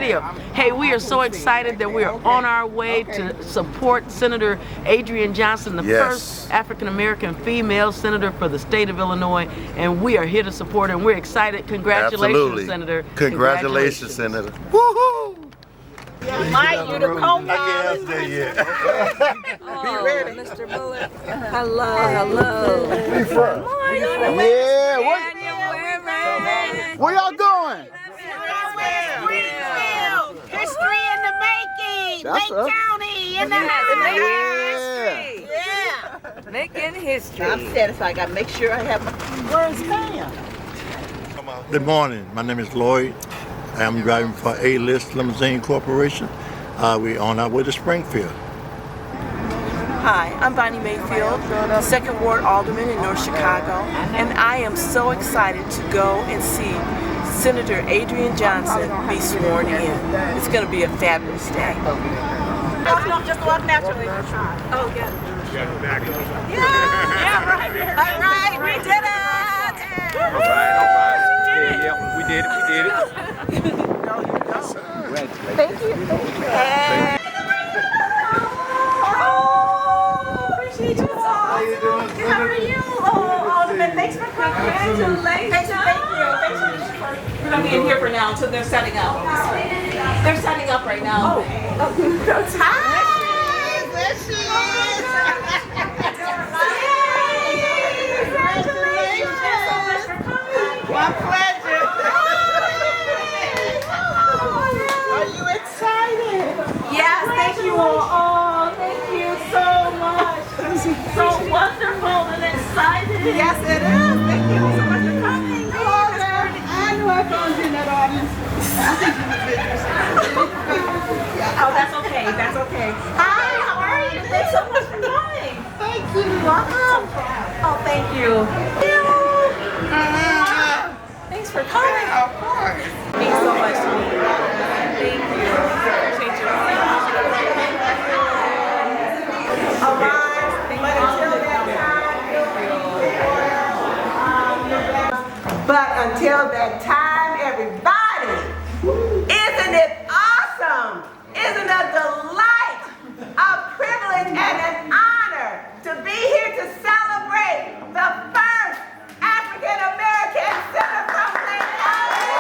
radio. Hey, we are so excited that we are on our way to support Senator Adriane Johnson, the first African-American female senator for the state of Illinois, and we are here to support her, and we're excited. Congratulations, Senator. Congratulations, Senator. Woohoo! Mike, you the co-pilot. I can't stay yet. Be ready. Mr. Bullock. Hello. Where you from? Yeah, where y'all going? Springfield. History in the making. Lake County in the house. Yeah. Making history. I'm satisfied. I got to make sure I have my words down. Good morning. My name is Lloyd. I'm driving for A-List Limousine Corporation. We're on our way to Springfield. Hi, I'm Bonnie Mayfield, 2nd Ward Alderman in North Chicago, and I am so excited to go and see Senator Adriane Johnson be sworn in. It's going to be a fabulous day. Just walk naturally. Oh, yeah. Yeah, right. All right, we did it. All right. Yeah, we did it. Thank you. Hey. Oh, appreciate you all. How you doing? How are you? Oh, Alderman, thanks for coming. Congratulations. Thank you. We're going to be in here for now until they're setting up. They're setting up right now. Hi. There she is. Congratulations. So much for coming. My pleasure. Are you excited? Yes, thank you all. Oh, thank you so much. So wonderful and excited. Yes, it is. Thank you so much for coming. Hello there. I knew I found you in that audience. I think you were busy. Oh, that's okay. That's okay. Hi, how are you? Thanks so much for coming. Thank you. Welcome. Oh, thank you. Thanks for coming. Of course. Thanks so much to me. Thank you. Appreciate you. All right. But until that time, everybody, isn't it awesome? Isn't it a delight, a privilege, and an honor to be here to celebrate the first African-American senator from Lake County?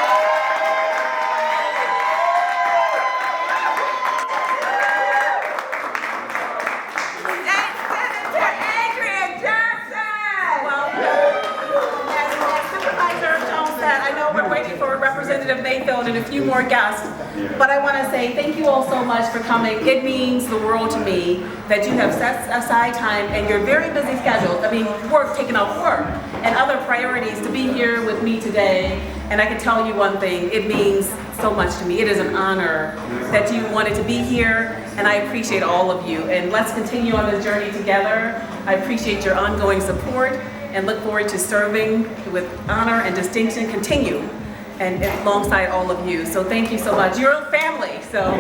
State Senator Adriane Johnson. Welcome. As Supervisor Jones said, I know we're waiting for Representative Mayfield and a few more guests, but I want to say thank you all so much for coming. It means the world to me that you have set aside time and your very busy schedule, work, taking off work and other priorities to be here with me today. And I can tell you one thing, it means so much to me. It is an honor that you wanted to be here, and I appreciate all of you. And let's continue on this journey together. I appreciate your ongoing support and look forward to serving with honor and distinction, continue, and alongside all of you. So thank you so much. You're a family, so.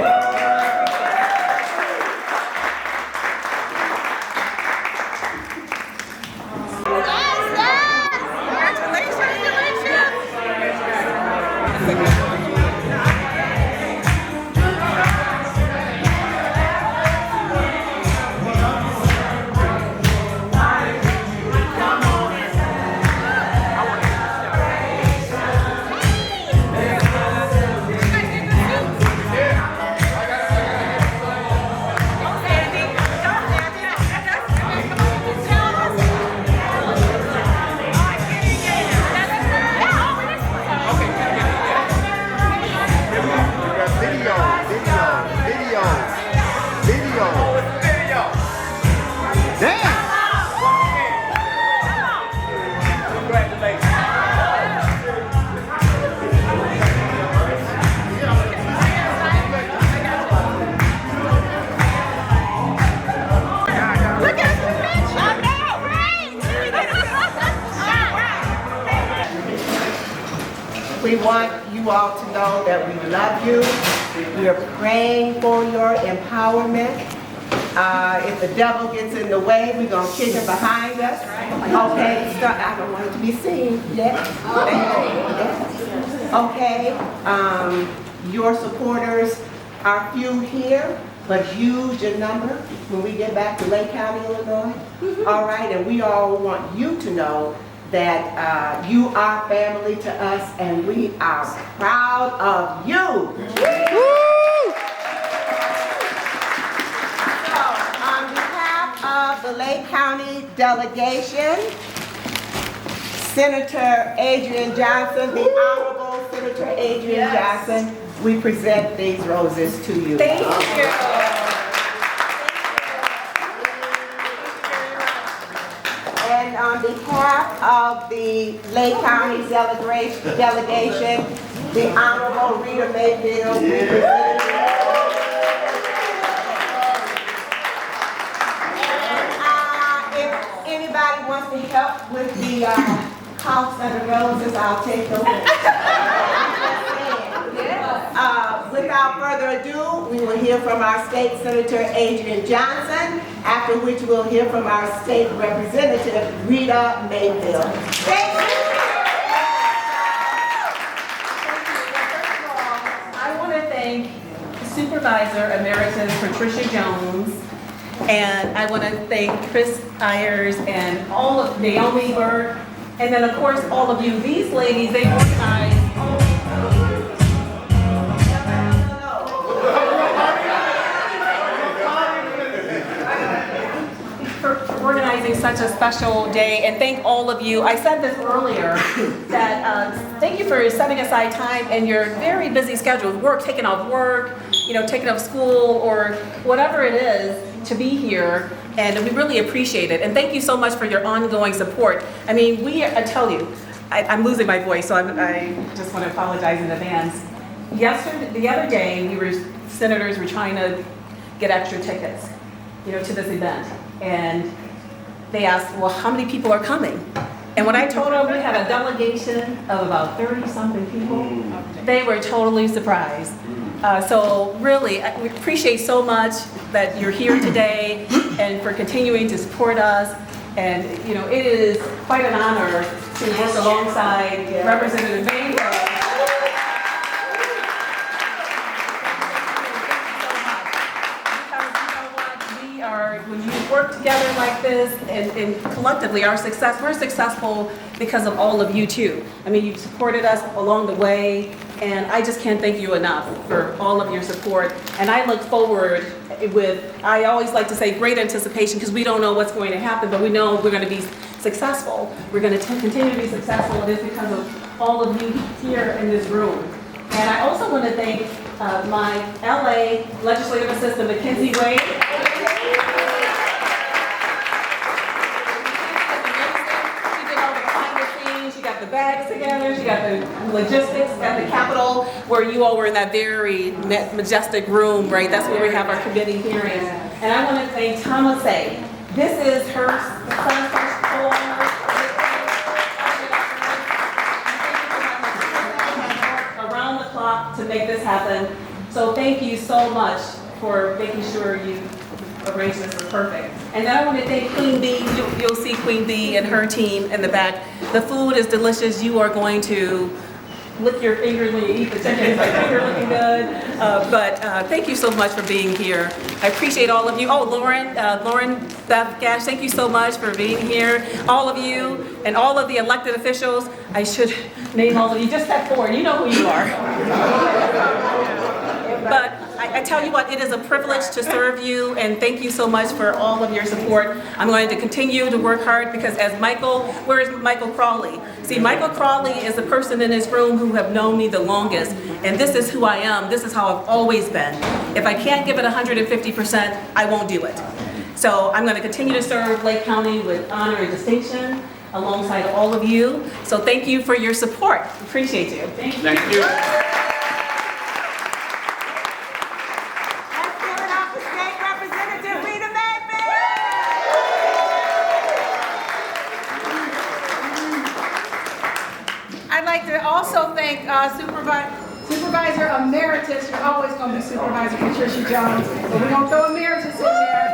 We want you all to know that we love you. We are praying for your empowerment. If the devil gets in the way, we're going to kick him behind us. Okay, so I don't want it to be seen. Yes. Okay. your supporters are few here, but huge in number when we get back to Lake County, Illinois. All right, and we all want you to know that you are family to us, and we are proud of you. So, on behalf of the Lake County delegation, Senator Adriane Johnson, the Honorable Senator Adriane Johnson, we present these roses to you. Thank you. And on behalf of the Lake County delegation, the Honorable Rita Mayfield, we present you. And if anybody wants to help with the cost of the roses, I'll take those. Without further ado, we will hear from our State Senator Adriane Johnson, after which we'll hear from our State Representative Rita Mayfield. Thank you. I want to thank Supervisor Emeritus Patricia Jones, and I want to thank Chris Ayers and all of Naomi Burke, and then of course all of you. These ladies, they organized organizing such a special day, and thank all of you. I said this earlier, that thank you for setting aside time in your very busy schedule, work, taking off work, taking off school, or whatever it is, to be here, and we really appreciate it. And thank you so much for your ongoing support. I mean, I tell you, I'm losing my voice, so I just want to apologize in advance. The other day, senators were trying to get extra tickets, to this event, and they asked, well, how many people are coming? And when I told them we had a delegation of about 30-something people, they were totally surprised. So really, we appreciate so much that you're here today and for continuing to support us. And it is quite an honor to work alongside Representative Mayfield. When you work together like this and collectively we're successful because of all of you too. I mean, you've supported us along the way, and I just can't thank you enough for all of your support. And I look forward I always like to say great anticipation, because we don't know what's going to happen, but we know we're going to be successful. We're going to continue to be successful, and it's because of all of you here in this room. And I also want to thank my LA legislative assistant, Mackenzie Wade. The bags together, she got the logistics at the Capitol, where you all were in that very majestic room, right? That's where we have our committee hearings. And I want to thank Thomas A. This is her son's first around the clock to make this happen. So thank you so much for making sure you arrangements were perfect. And then I want to thank Queen Bee. You'll see Queen Bee and her team in the back. The food is delicious. You are going to lick your fingers when you eat the chicken. It's like, you're looking good. But thank you so much for being here. I appreciate all of you. Oh, Lauren Beth Gash, thank you so much for being here. All of you and all of the elected officials. I should name all of you. Just step forward. You know who you are. But I tell you what, it is a privilege to serve you, and thank you so much for all of your support. I'm going to continue to work hard, because as where is Michael Crawley? See, Michael Crawley is the person in this room who have known me the longest, and this is who I am. This is how I've always been. If I can't give it 150%, I won't do it. So I'm going to continue to serve Lake County with honor and distinction alongside all of you. So thank you for your support. Appreciate you. Thank you. Thank you. I'd like to also thank Supervisor Emeritus. You're always going to be Supervisor Patricia Jones, but we're going to throw Emeritus in there.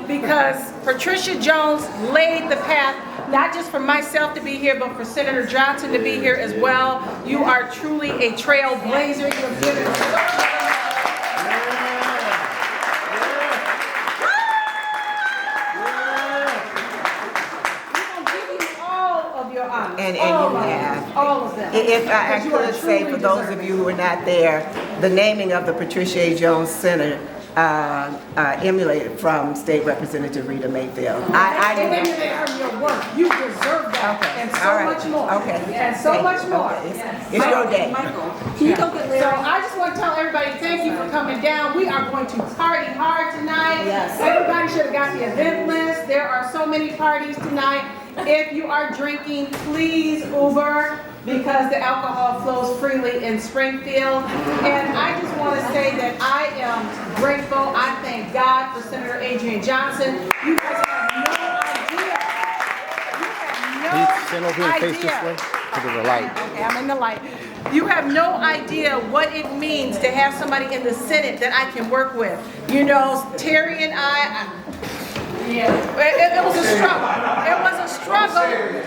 Because Patricia Jones laid the path not just for myself to be here, but for Senator Johnson to be here as well. You are truly a trailblazer. You have given And you have. all of them. If I Because you are could say, truly for those of you who are not there, the naming of the Patricia A. Jones Center emulated from State Representative Rita Mayfield. I It knew emanated that. from your work. You deserve that, Okay. and All so right. much more. Okay. And so much more. It's your day. So I just want to tell everybody, thank you for coming down. We are going to party hard tonight. Yes. Everybody should have got the event list. There are so many parties tonight. If you are drinking, please Uber, because the alcohol flows freely in Springfield. And I just want to say that I am grateful. I thank God for Senator Adriane Johnson. You guys have no idea. You have Stand no over here and face this way idea. to the light. Okay, I'm in the light. You have no idea what it means to have somebody in the Senate that I can work with. You know, Terry and I it was a struggle. It was a struggle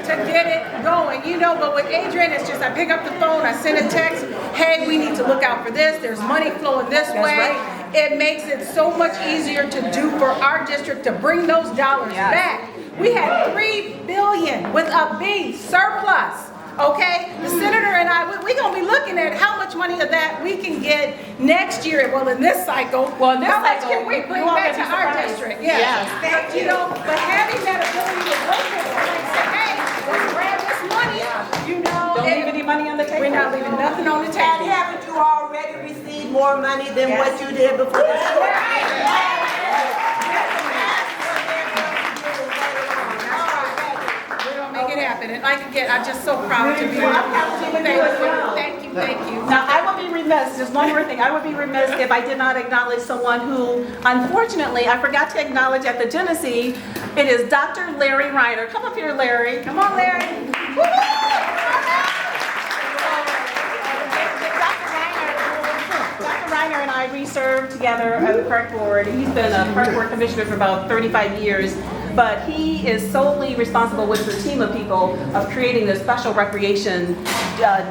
to get it going, you know, but with Adriane, it's just I pick up the phone, I send a text, hey, we need to look out for this, there's money flowing this way. It makes it so much easier to do for our district to bring those dollars back. We had $3 billion with a B surplus. Okay, the senator and I, we're gonna be looking at how much money of that we can get next year. Well, in this cycle, how much can we bring back to our district? Yes, but you know, but having that ability to look at it and say, hey, let's grab this money. You know, Don't leave any money on the table. we're not leaving nothing on the And table. haven't you already received more money than what you did before the short? Make it happen. And like again, I'm just so proud to be here. Thank you. Now, I would be remiss, just one more thing, I would be remiss if I did not acknowledge someone who, unfortunately, I forgot to acknowledge at the Genesee. It is Dr. Larry Reiner. Come up here, Larry. Come on, Larry. Dr. Reiner and I, we served together on the park board. He's been a park board commissioner for about 35 years, but he is solely responsible with a team of people of creating the special recreation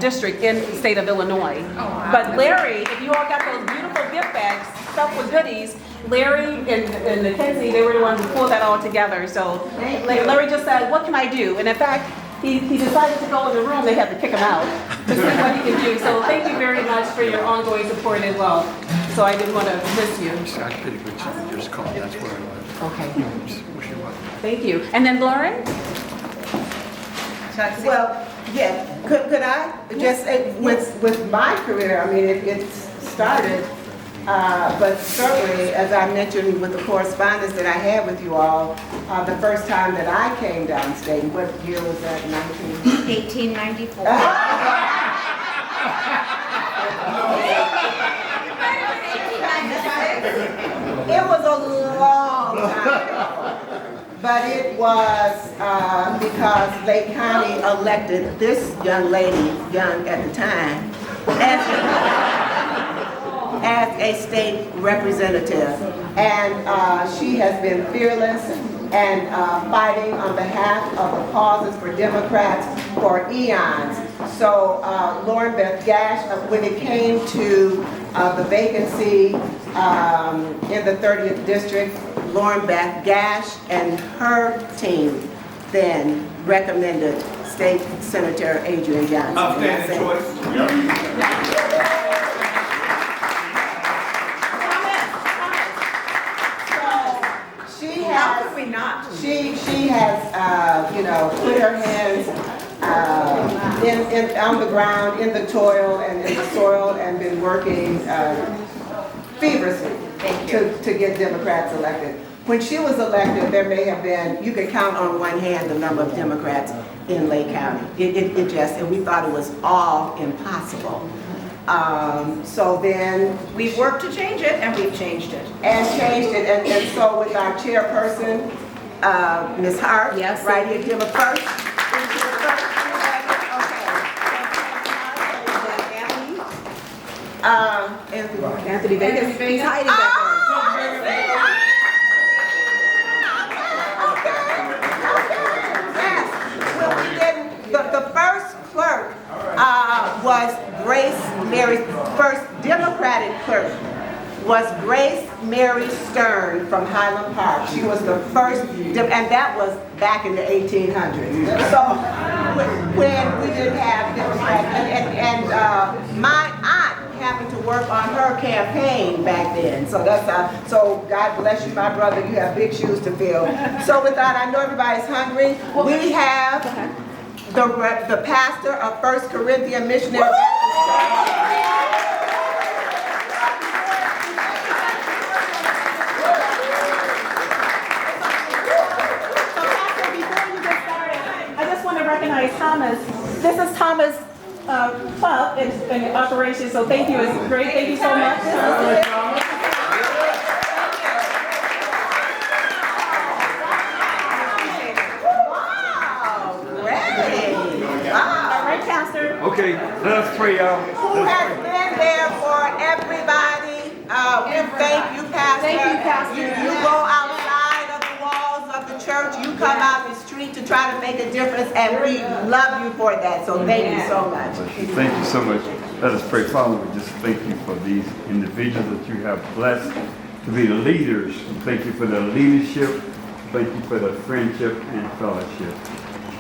district in the state of Illinois. But Larry, if you all got those beautiful gift bags stuffed with goodies, Larry and Mackenzie, they were the ones who pulled that all together. So Larry just said, what can I do? And in fact, he decided to go in the room. They had to kick him out to see what he could do. So thank you very much for your ongoing support as well. So I didn't want to miss you. I did a good job. Just call. That's where I was. Okay. Thank you. And then Lauren? Well, yeah, could I just say, with my career, I mean, it started, but certainly, as I mentioned with the correspondence that I had with you all, the first time that I came downstate, what year was that, 1894. It was a long time ago, but it was because Lake County elected this young lady, young at the time, as a state representative. And she has been fearless and fighting on behalf of the causes for Democrats for eons. So Lauren Beth Gash, when it came to the vacancy in the 30th district, Lauren Beth Gash and her team then recommended State Senator Adriane Johnson. Outstanding choice. How could we not? She has, you know, put her hands on the ground, in the toil and in the soil, and been working feverishly to get Democrats elected. When she was elected, there may have been, you could count on one hand the number of Democrats in Lake County. It just, and we thought it was all impossible. So then We've worked to change it, and we've changed it. and so with our chairperson, Ms. Hart, Yes. right here, give a first. Anthony Vegas. He's hiding back there. was Grace Mary's first Democratic clerk was Grace Mary Stern from Highland Park. She was the first, and that was back in the 1800s. So when we didn't have Democrats, and my aunt happened to work on her campaign back then. So that's so God bless you, my brother. You have big shoes to fill. So with that, I know everybody's hungry. We have the pastor of First Corinthian Missionary Baptist Church. Recognize Thomas. This is Thomas Puff in operation, so thank you. It's great. Thank you so much. Wow, great. Wow. All right, Pastor. Okay, let us pray, y'all. Who has been there for everybody? We thank you, Pastor. Thank you, Pastor. You go outside of the walls of the church. You come out the street to try to make a difference, and we love you for that. So thank you so much. Thank you so much. Let us pray. Father, we just thank you for these individuals that you have blessed to be the leaders. Thank you for their leadership. Thank you for their friendship and fellowship.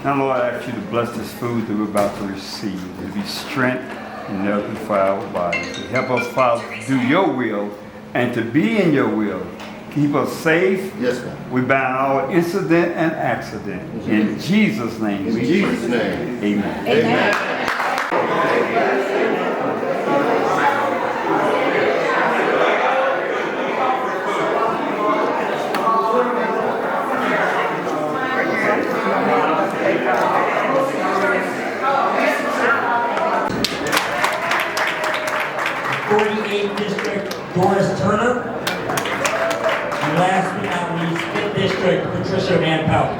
Now, Lord, I ask you to bless this food that we're about to receive. To be strength and nourishment for our bodies. To help us, Father, to do your will and to be in your will. Keep us safe. Yes, sir. We ban all incident and accident. In Jesus' name. In Jesus' name. Amen. Amen. District, Doris Turner. And last but not least, 5th District, Patricia Van Pelt.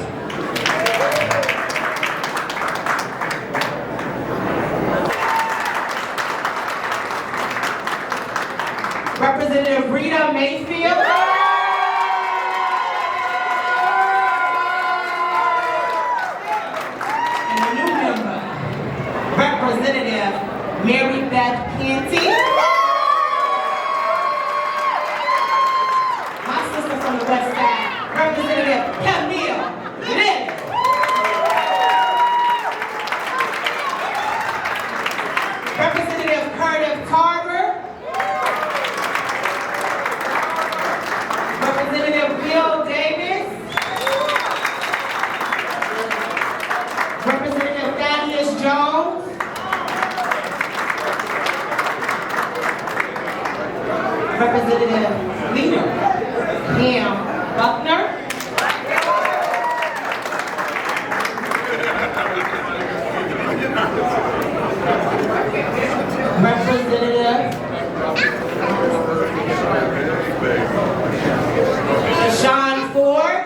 Representative Rita Mayfield. And a new member, Representative Mary Beth Canty. From the West Side, Representative Camille Lynn. Representative Curtis Carver. Representative Will Davis. Representative Thaddeus Jones. Representative Leader Pam Buckner. Representative Sean Ford.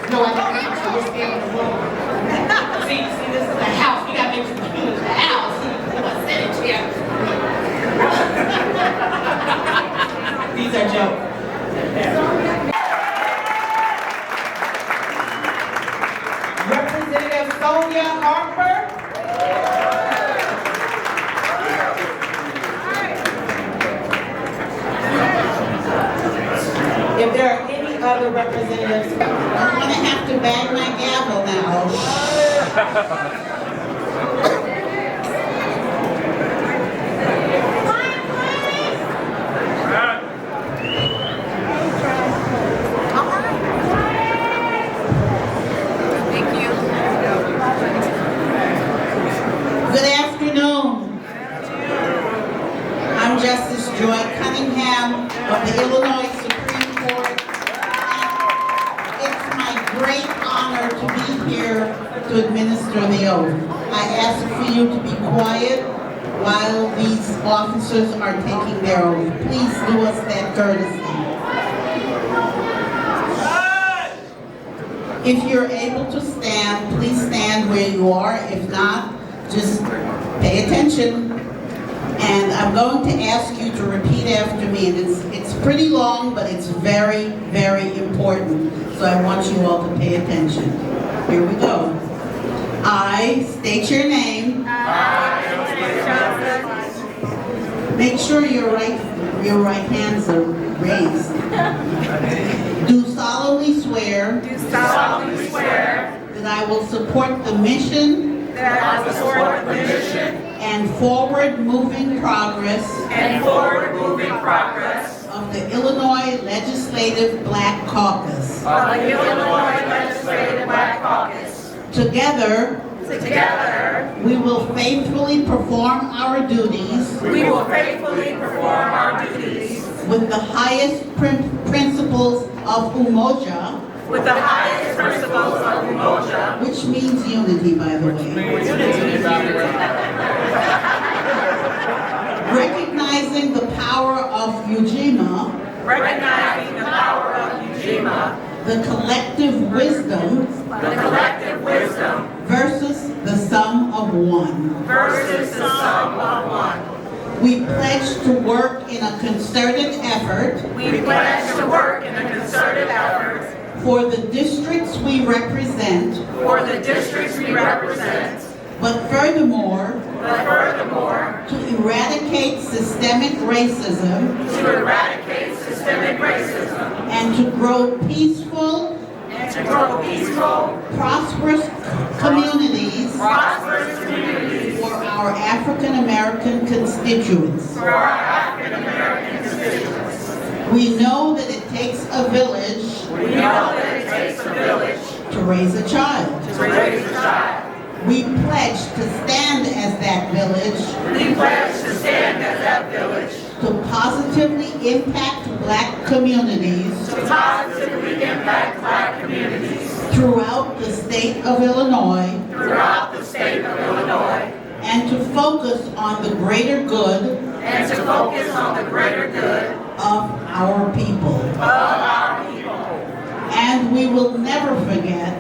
No, I don't think so. We're staying in the room. See, this is the house. We gotta make sure the house. Senate chair. These are jokes. Representative Sonia Harper. If there are any other representatives, I'm going to have to bang my gavel now. Good afternoon. I'm Justice Joy Cunningham of the Illinois Supreme Court. It's my great honor to be here to administer the oath. I ask for you to be quiet while these officers are taking their oath. Please do us that courtesy. If you're able to stand, please stand where you are. If not, just pay attention. And I'm going to ask you to repeat after me. And it's pretty long, but it's very, very important. So I want you all to pay attention. Here we go. I state your name. Make sure your right hands are raised. Do solemnly swear. That I will support the mission. And forward moving progress. Of the Illinois Legislative Black Caucus. Together, we will faithfully perform our duties. With the highest principles of umoja. Which means unity, by the way. Recognizing the power of Ujima. The collective wisdom. Versus the sum of one. We pledge to work in a concerted effort. For the districts we represent. But furthermore, to eradicate systemic racism. And to grow peaceful, prosperous communities for our African American constituents. We know that it takes a village to raise a child. We pledge to stand as that village. To positively impact black communities. Throughout the state of Illinois. And to focus on the greater good. Of our people. And we will never forget.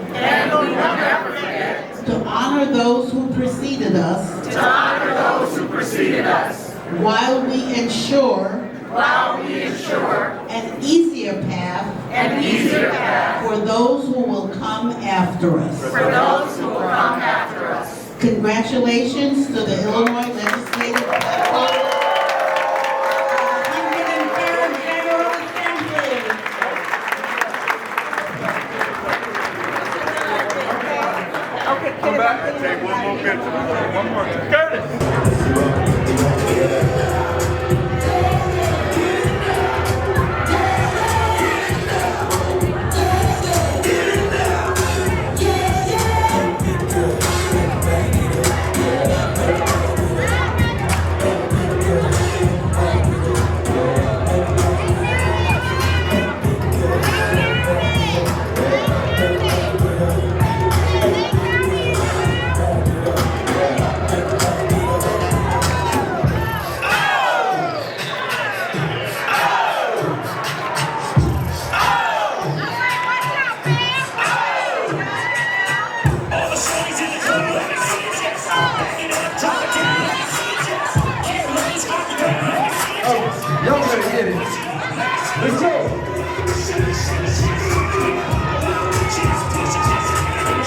To honor those who preceded us. While we ensure an easier path for those who will come after us. Congratulations to the Illinois Legislative Black Caucus. Come back and take one more picture. One more. Curtis! Y'all better get it. Let's go.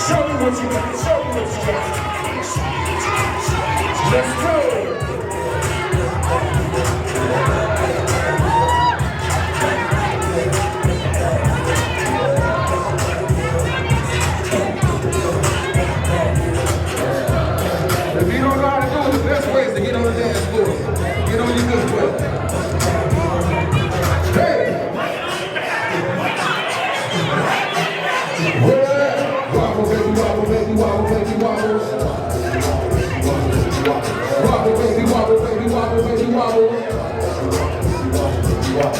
Show me what you got. Show me what you got. Let's go. If you don't know how to do it, the best way is to get on the dance floor. Get on your good foot. Hey! Well, wobble, baby, wobble, baby, wobble, baby, wobble. Wobble, baby, wobble, baby, wobble, baby, wobble.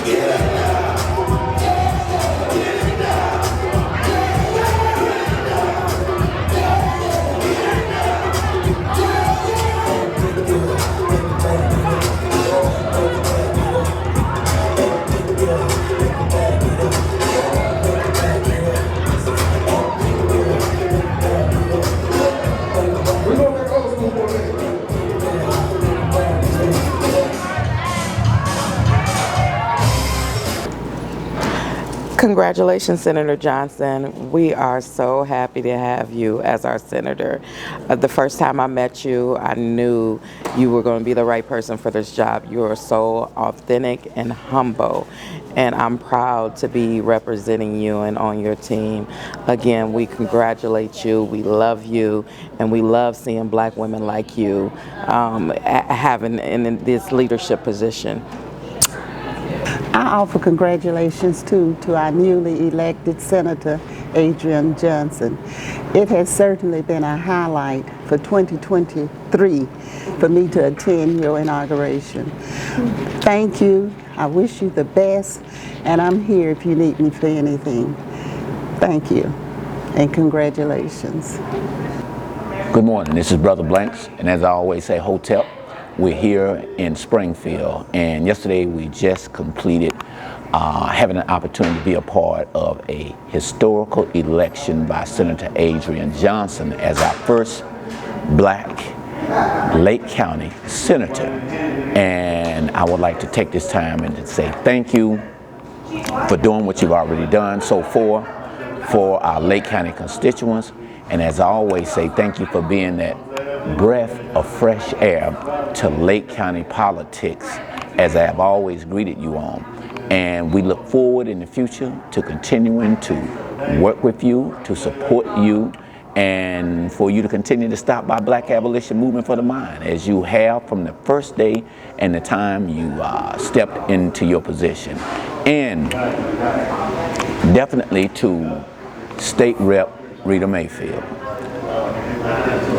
Yeah! Congratulations, Senator Johnson. We are so happy to have you as our senator. The first time I met you, I knew you were going to be the right person for this job. You are so authentic and humble, and I'm proud to be representing you and on your team. Again, we congratulate you, we love you, and we love seeing black women like you having in this leadership position. I offer congratulations to our newly elected Senator Adriane Johnson. It has certainly been a highlight for 2023 for me to attend your inauguration. Thank you. I wish you the best, and I'm here if you need me for anything. Thank you, and congratulations. Good morning, this is Brother Blanks, and as I always say, Hotel. We're here in Springfield, and yesterday we just completed having an opportunity to be a part of a historical election by Senator Adriane Johnson as our first black Lake County Senator. And I would like to take this time and to say thank you for doing what you've already done so far for our Lake County constituents. And as I always say, thank you for being that breath of fresh air to Lake County politics, as I have always greeted you on. And we look forward in the future to continuing to work with you, to support you, and for you to continue to stop by Black Abolition Movement for the Mind, as you have from the first day and the time you stepped into your position. And definitely to State Rep Rita Mayfield.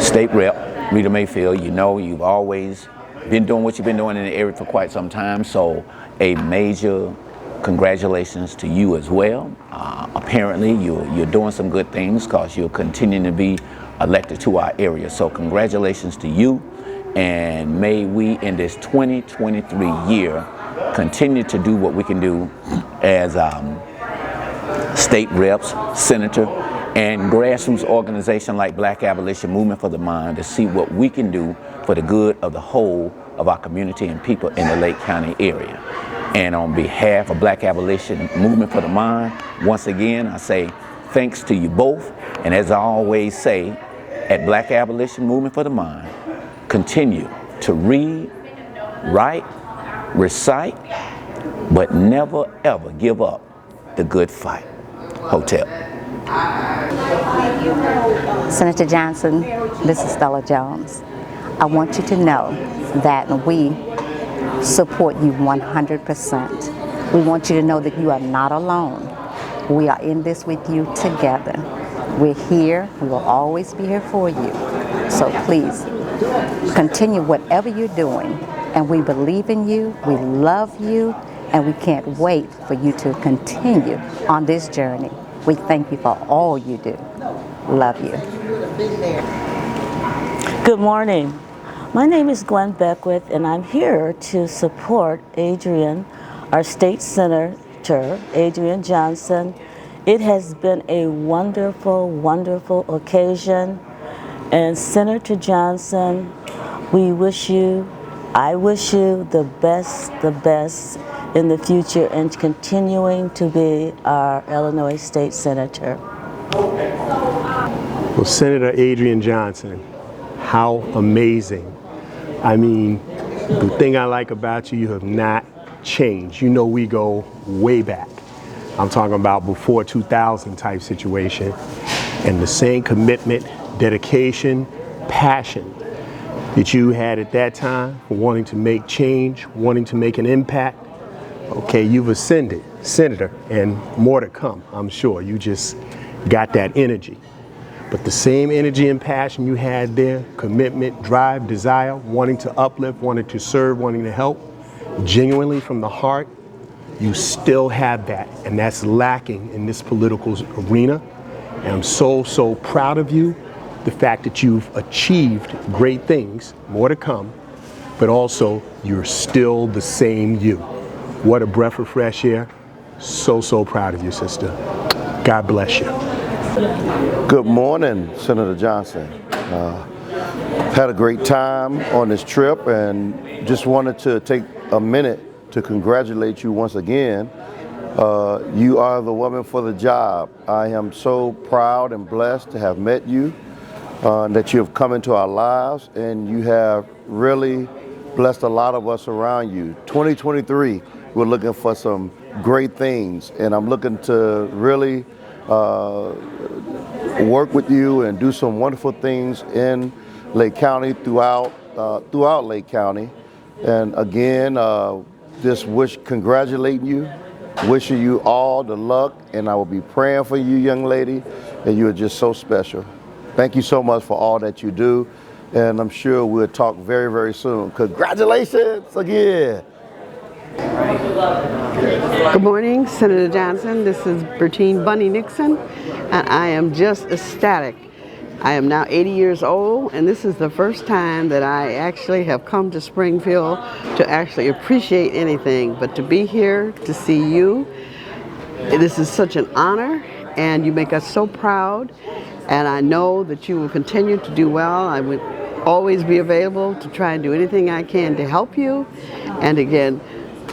State Rep Rita Mayfield, you know you've always been doing what you've been doing in the area for quite some time, so a major congratulations to you as well. Apparently you're doing some good things because you're continuing to be elected to our area, so congratulations to you, and may we in this 2023 year continue to do what we can do as state reps, senator, and grassroots organization like Black Abolition Movement for the Mind to see what we can do for the good of the whole of our community and people in the Lake County area. And on behalf of Black Abolition Movement for the Mind, once again I say thanks to you both, and as I always say at Black Abolition Movement for the Mind, continue to read, write, recite, but never ever give up the good fight. Hotel. Senator Johnson, this is Stella Jones. I want you to know that we support you 100%. We want you to know that you are not alone. We are in this with you together. We're here. We will always be here for you. So please continue whatever you're doing. And we believe in you. We love you. And we can't wait for you to continue on this journey. We thank you for all you do. Love you. Good morning. My name is Gwen Beckwith, and I'm here to support Adriane, our state senator, Adriane Johnson. It has been a wonderful, wonderful occasion. And Senator Johnson, I wish you the best in the future and continuing to be our Illinois State Senator. Well, Senator Adriane Johnson, how amazing. I mean, the thing I like about you have not changed. You know we go way back. I'm talking about before 2000 type situation. And the same commitment, dedication, passion that you had at that time, wanting to make change, wanting to make an impact. Okay, you've ascended, Senator, and more to come, I'm sure. You just got that energy. But the same energy and passion you had there, commitment, drive, desire, wanting to uplift, wanting to serve, wanting to help, genuinely from the heart, you still have that. And that's lacking in this political arena. And I'm so, so proud of you. The fact that you've achieved great things, more to come, but also you're still the same you. What a breath of fresh air. So, so proud of you, sister. God bless you. Good morning, Senator Johnson. Had a great time on this trip and just wanted to take a minute to congratulate you once again You are the woman for the job. I am so proud and blessed to have met you, that you have come into our lives, and you have really blessed a lot of us around you. 2023, we're looking for some great things, and I'm looking to really work with you and do some wonderful things in Lake County, throughout Lake County. And again, just congratulating you, wishing you all the luck, and I will be praying for you, young lady, and you are just so special. Thank you so much for all that you do, and I'm sure we'll talk very, very soon. Congratulations again. Good morning, Senator Johnson. This is Bertine Bunny Nixon, and I am just ecstatic. I am now 80 years old, and this is the first time that I actually have come to Springfield to actually appreciate anything, but to be here to see you, this is such an honor, and you make us so proud, and I know that you will continue to do well. I would always be available to try and do anything I can to help you, and again,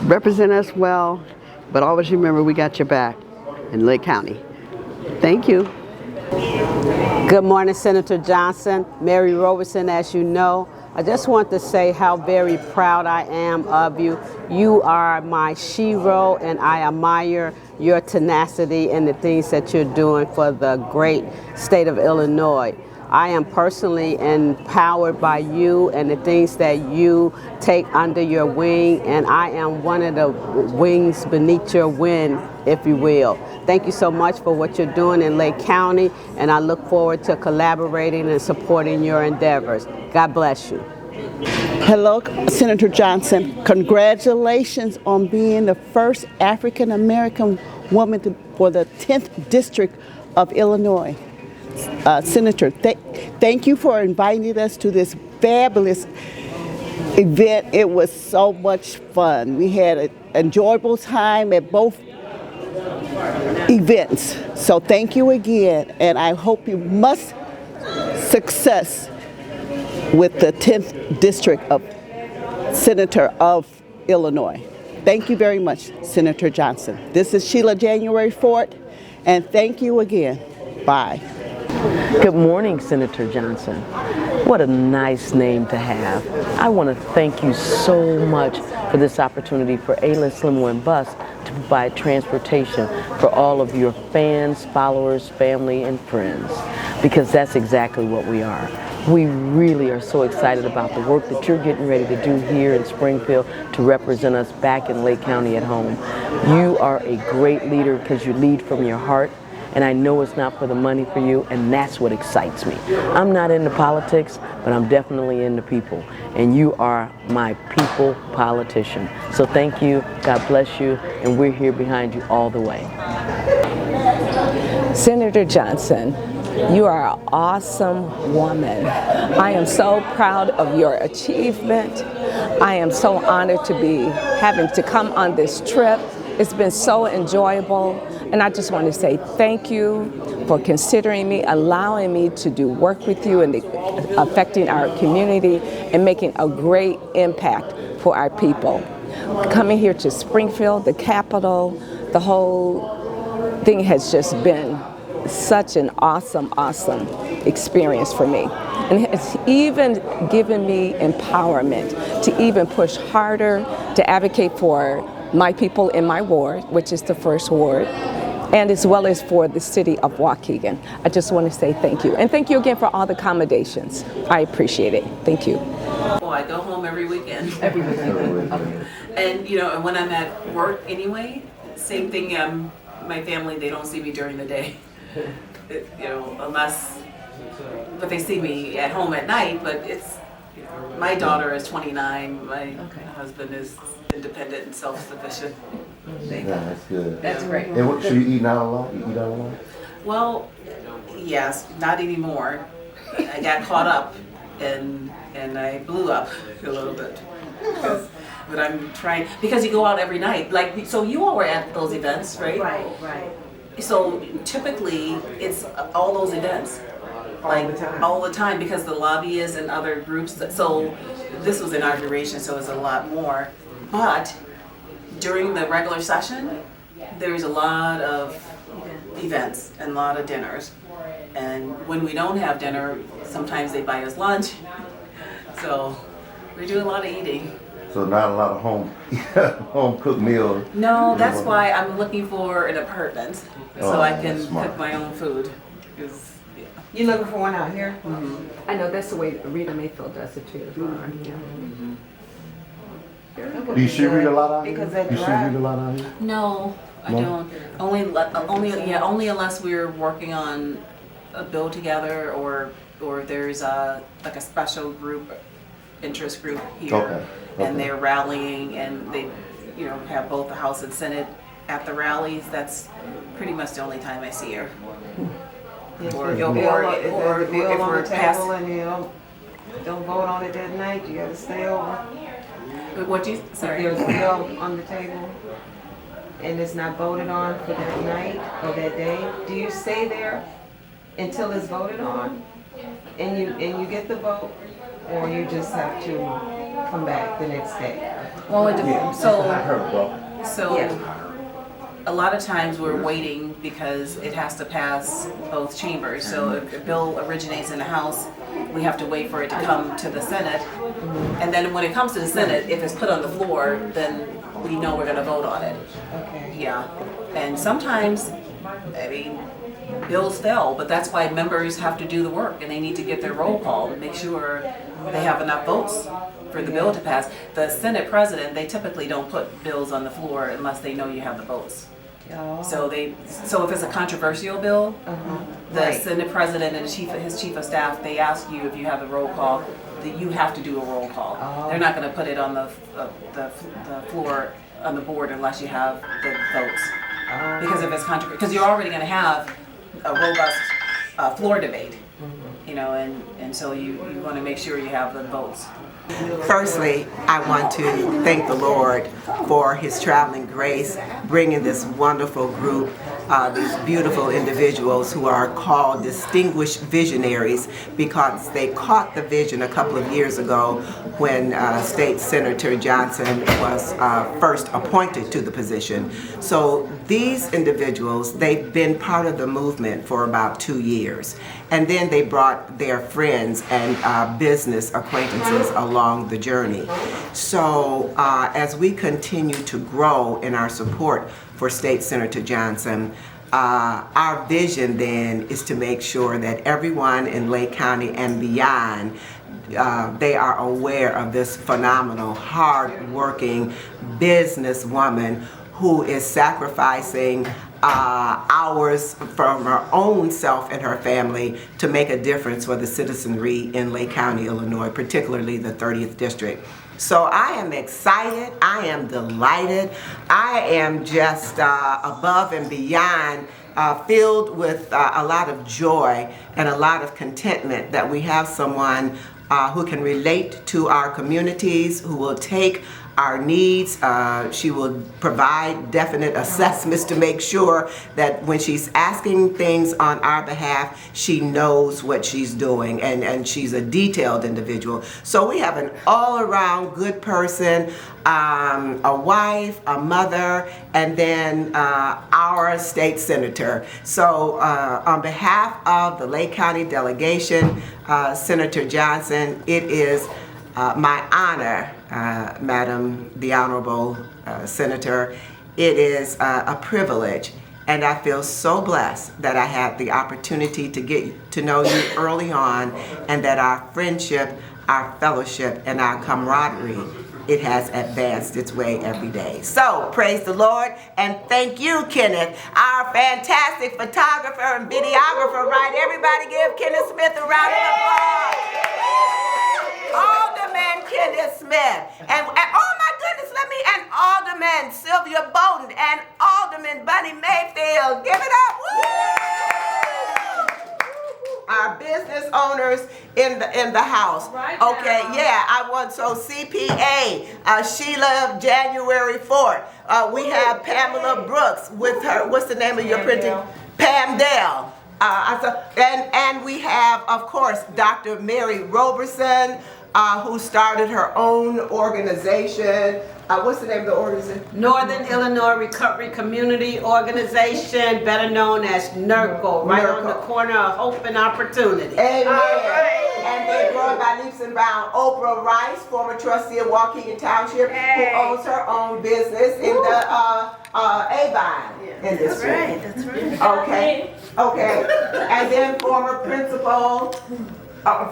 represent us well, but always remember we got your back in Lake County. Thank you. Good morning, Senator Johnson. Mary Roberson, as you know. I just want to say how very proud I am of you. You are my shero, and I admire your tenacity and the things that you're doing for the great state of Illinois. I am personally empowered by you and the things that you take under your wing, and I am one of the wings beneath your wing, if you will. Thank you so much for what you're doing in Lake County, and I look forward to collaborating and supporting your endeavors. God bless you. Hello, Senator Johnson. Congratulations on being the first African American woman for the 10th District of Illinois. Senator, thank you for inviting us to this fabulous event. It was so much fun. We had an enjoyable time at both events. So thank you again, and I hope you much success with the 10th District of Senator of Illinois. Thank you very much, Senator Johnson. This is Sheila January 4th, and thank you again. Bye. Good morning, Senator Johnson. What a nice name to have. I want to thank you so much for this opportunity for A-List Limo and Bus to provide transportation for all of your fans, followers, family, and friends, because that's exactly what we are. We really are so excited about the work that you're getting ready to do here in Springfield to represent us back in Lake County at home. You are a great leader because you lead from your heart, and I know it's not for the money for you, and that's what excites me. I'm not into politics, but I'm definitely into people, and you are my people politician. So thank you, God bless you, and we're here behind you all the way. Senator Johnson, you are an awesome woman. I am so proud of your achievement. I am so honored to be having to come on this trip. It's been so enjoyable, and I just want to say thank you for considering me, allowing me to do work with you and affecting our community and making a great impact for our people. Coming here to Springfield, the capital, the whole thing has just been such an awesome experience for me. And it's even given me empowerment to even push harder, to advocate for my people in my ward, which is the 1st Ward, and as well as for the city of Waukegan. I just want to say thank you. And thank you again for all the accommodations. I appreciate it. Thank you. Well, I go home every weekend. Every weekend. And, you know, and when I'm at work anyway, same thing, my family, they don't see me during the day. You know, unless, but they see me at home at night, but it's, my daughter is 29, my husband is independent and self-sufficient. Yeah, that's good. That's great. And what, so you eat out a lot? You eat out a lot? Well, yes, not anymore. I got caught up and I blew up a little bit. But I'm trying, because you go out every night. Like, so you all were at those events, right? Right. So typically it's all those events. All the time, because the lobbyists and other groups, so this was inauguration, so it was a lot more. But during the regular session, there's a lot of events and a lot of dinners. And when we don't have dinner, sometimes they buy us lunch. So we do a lot of eating. So not a lot of home cooked meals. No, that's why I'm looking for an apartment so I can smart. cook my own food. You looking for one out here? Mm-hmm. I know that's the way Rita Mayfield does it too. Do you see read a lot out here? Because that You see drive- read a lot out here? No, I No? don't. Only unless we're working on a bill together, or there's like a special group, interest group here, Okay. and they're rallying, and they, have both the House and Senate at the rallies. That's pretty much the only time I see her. Or If if the we're bill on the past. table and you don't vote on it that night, you gotta stay over. What you? Sorry. If there's a bill on the table and it's not voted on for that night or that day, do you stay there until it's voted on and you get the vote, or you just have to come back the next day? Well, it depends. So Yeah. a lot of times we're waiting because it has to pass both chambers. So if a bill originates in the House, we have to wait for it to come to the Senate. And then when it comes to the Senate, if it's put on the floor, then we know we're going to vote on it. Okay. Yeah. And sometimes, bills fail, but that's why members have to do the work, and they need to get their roll call and make sure they have enough votes for the bill to pass. The Senate president, they typically don't put bills on the floor unless they know you have the votes. So if it's a controversial bill, the Right. Senate president and his chief of staff, they ask you if you have the roll call, that you have to do a roll call. They're not going to put it on the floor on the board unless you have the votes. Because if it's because you're already going to have a robust floor debate, and so you want to make sure you have the votes. Firstly, I want to thank the Lord for His traveling grace, bringing this wonderful group, these beautiful individuals who are called distinguished visionaries, because they caught the vision a couple of years ago when State Senator Johnson was first appointed to the position. So these individuals, they've been part of the movement for about 2 years. And then they brought their friends and business acquaintances along the journey. So as we continue to grow in our support for State Senator Johnson, our vision then is to make sure that everyone in Lake County and beyond, they are aware of this phenomenal, hard-working businesswoman who is sacrificing hours from her own self and her family to make a difference for the citizenry in Lake County, Illinois, particularly the 30th District. So I am excited, I am delighted, I am just above and beyond filled with a lot of joy and a lot of contentment that we have someone who can relate to our communities, who will take our needs. She will provide definite assessments to make sure that when she's asking things on our behalf, she knows what she's doing, and she's a detailed individual. So we have an all-around good person, a wife, a mother, and then our state senator. So on behalf of the Lake County delegation, Senator Johnson, it is my honor, Madam the Honorable Senator. It is a privilege, and I feel so blessed that I had the opportunity to get to know you early on, and that our friendship, our fellowship, and our camaraderie, it has advanced its way every day. So praise the Lord, and thank you, Kenneth, our fantastic photographer and videographer, right? Everybody give Kenneth Smith a round of applause. Alderman Kenneth Smith, and oh my goodness, and Alderman Sylvia Bowden, and Alderman Bunny Mayfield. Give it up. Woo! Our business owners in the house. Right. Okay, yeah, I want CPA, Sheila January 4th. We have Pamela Brooks with her, what's the name of your printing? Pam Dale. And we have, of course, Dr. Mary Roberson, who started her own organization. What's the name of the organization? Northern Illinois Recovery Community Organization, better known as NERCO, right on the corner of Hope and Opportunity. Amen. And they're growing by leaps and bounds. Oprah Rice, former trustee of Waukegan Township, who owns her own business in the Avine industry. That's right. Okay. And then former principal,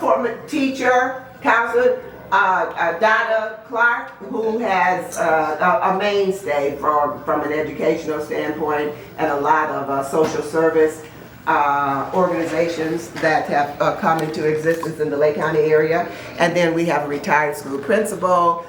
former teacher, counselor, Donna Clark, who has a mainstay from an educational standpoint and a lot of social service organizations that have come into existence in the Lake County area. And then we have a retired school principal,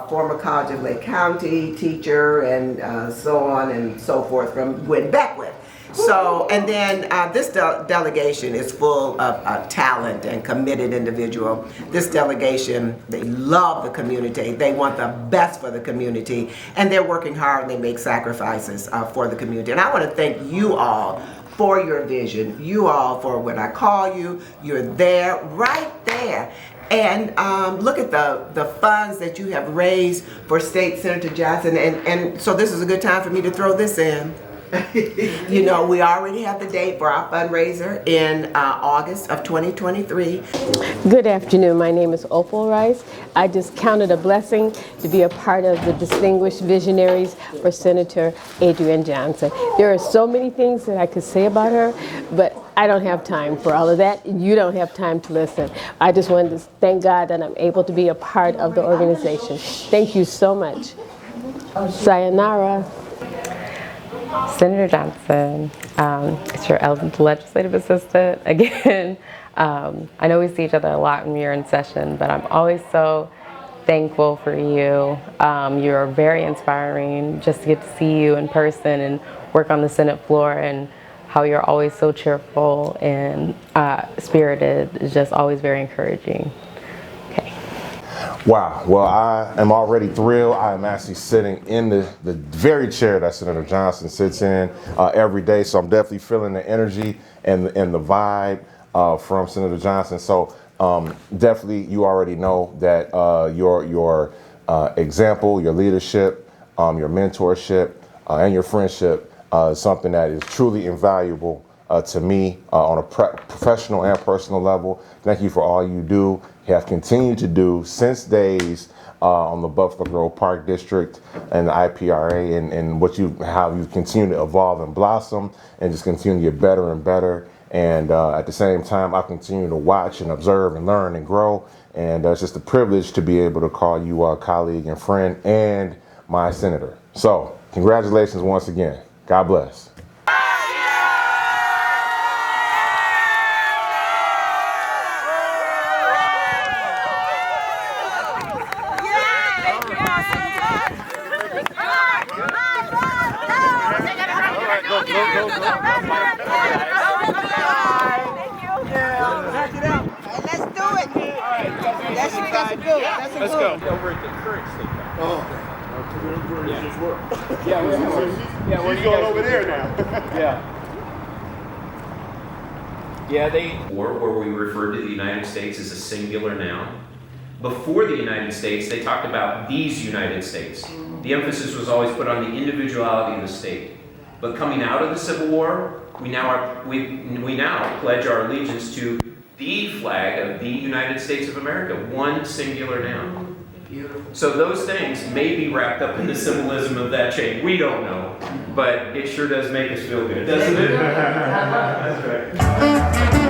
former College of Lake County teacher, and so on and so forth from Gwen Beckwith. So, and then this delegation is full of talent and committed individual. This delegation, they love the community. They want the best for the community, and they're working hard and they make sacrifices for the community. And I want to thank you all for your vision. You all for when I call you, you're there, right there. And look at the funds that you have raised for State Senator Johnson. And so this is a good time for me to throw this in. You know, we already have the date for our fundraiser in August of 2023. Good afternoon. My name is Opal Rice. I just count it a blessing to be a part of the Distinguished Visionaries for Senator Adriane Johnson. There are so many things that I could say about her, but I don't have time for all of that. You don't have time to listen. I just wanted to thank God that I'm able to be a part of the organization. Thank you so much. Sayonara. Senator Johnson, it's your legislative assistant again. I know we see each other a lot when we're in session, but I'm always so thankful for you. You're very inspiring just to get to see you in person and work on the Senate floor, and how you're always so cheerful and spirited is just always very encouraging. Wow. Well, I am already thrilled. I am actually sitting in the very chair that Senator Johnson sits in every day. So I'm definitely feeling the energy and the vibe from Senator Johnson. So definitely, you already know that your example, your leadership, your mentorship, and your friendship is something that is truly invaluable to me on a professional and personal level. Thank you for all you do, have continued to do since days on the Buffalo Grove Park District and the IPRA, and how you continue to evolve and blossom and just continue to get better and better. And at the same time, I continue to watch and observe and learn and grow. And it's just a privilege to be able to call you a colleague and friend and my senator. So congratulations once again. God bless. Let's go. Over at the current state bank. Oh, okay. Where does this work? She's going over there now. Where we refer to the United States as a singular noun. Before the United States, they talked about these United States. The emphasis was always put on the individuality of the state. But coming out of the Civil War, we now pledge our allegiance to the flag of the United States of America, one singular noun. Beautiful. So those things may be wrapped up in the symbolism of that change. We don't know, but it sure does make us feel good, doesn't it? That's right.